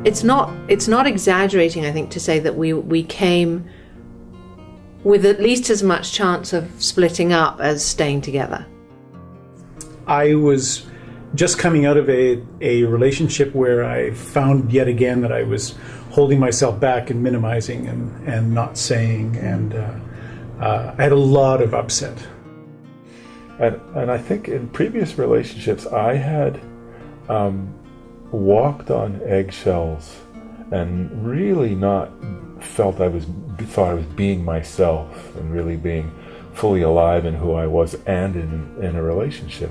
it's not exaggerating, I think, to say that we came with at least as much chance of splitting up as staying together. I was just coming out of a relationship where I found yet again that I was holding myself back and minimizing and not saying, and I had a lot of upset. And I think in previous relationships I had walked on eggshells and really not thought I was being myself and really being fully alive in who I was and in a relationship.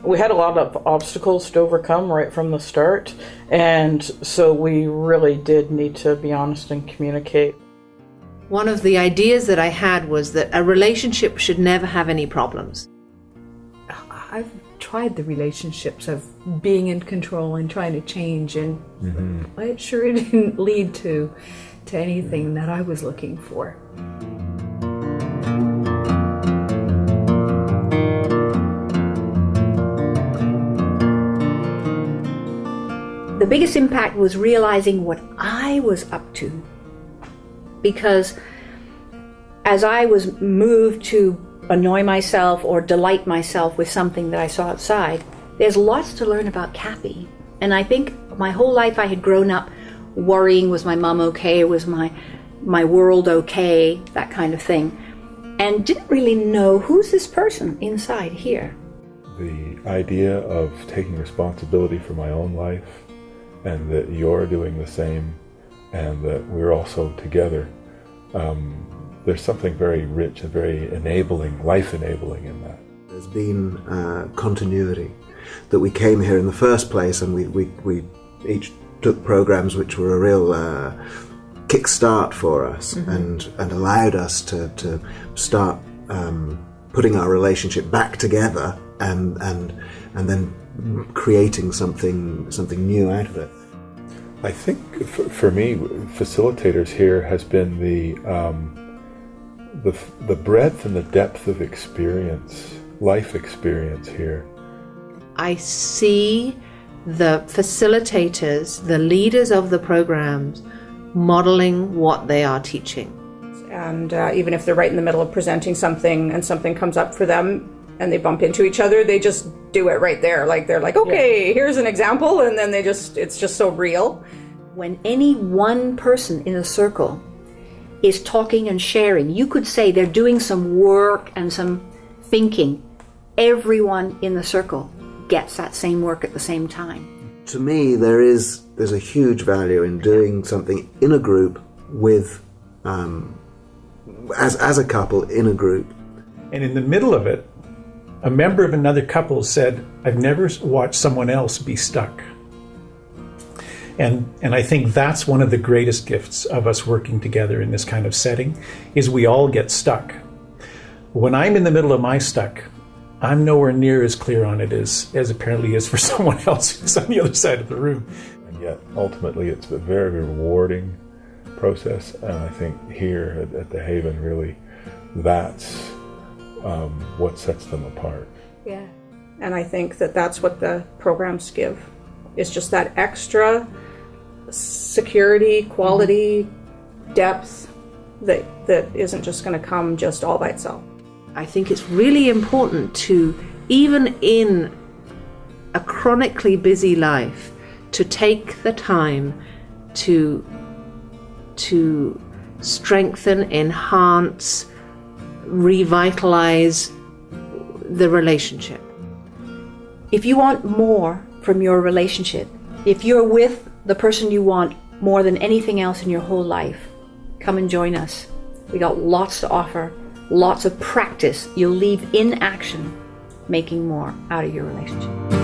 We had a lot of obstacles to overcome right from the start, and so we really did need to be honest and communicate. One of the ideas that I had was that a relationship should never have any problems. I've tried the relationships of being in control and trying to change, and it sure didn't lead to anything that I was looking for. The biggest impact was realizing what I was up to, because as I was moved to annoy myself or delight myself with something that I saw outside, there's lots to learn about Kathy. And I think my whole life I had grown up worrying, was my mom okay, was my world okay, that kind of thing, and didn't really know who's this person inside here. The idea of taking responsibility for my own life, and that you're doing the same, and that we're also together. There's something very rich and very enabling, life-enabling in that. There's been continuity, that we came here in the first place and we each took programs which were a real kickstart for us, and allowed us to start putting our relationship back together and then creating something new out of it. I think for me, facilitators here has been the breadth and the depth of experience, life experience here. I see the facilitators, the leaders of the programs, modeling what they are teaching. And even if they're right in the middle of presenting something and something comes up for them and they bump into each other, they just do it right there. Like they're like, okay, here's an example, and then it's just so real. When any one person in a circle is talking and sharing, you could say they're doing some work and some thinking. Everyone in the circle gets that same work at the same time. To me, there's a huge value in doing something in a group with, as a couple in a group. And in the middle of it, a member of another couple said, "I've never watched someone else be stuck." And I think that's one of the greatest gifts of us working together in this kind of setting, is we all get stuck. When I'm in the middle of my stuck, I'm nowhere near as clear on it as apparently is for someone else who's on the other side of the room. And yet, ultimately, it's a very rewarding process. And I think here at the Haven, really, that's what sets them apart. Yeah. And I think that's what the programs give. It's just that extra security, quality, depth that isn't just going to come just all by itself. I think it's really important to, even in a chronically busy life, to take the time to strengthen, enhance, revitalize the relationship. If you want more from your relationship, if you're with the person you want more than anything else in your whole life, come and join us. We got lots to offer, lots of practice. You'll leave in action, making more out of your relationship.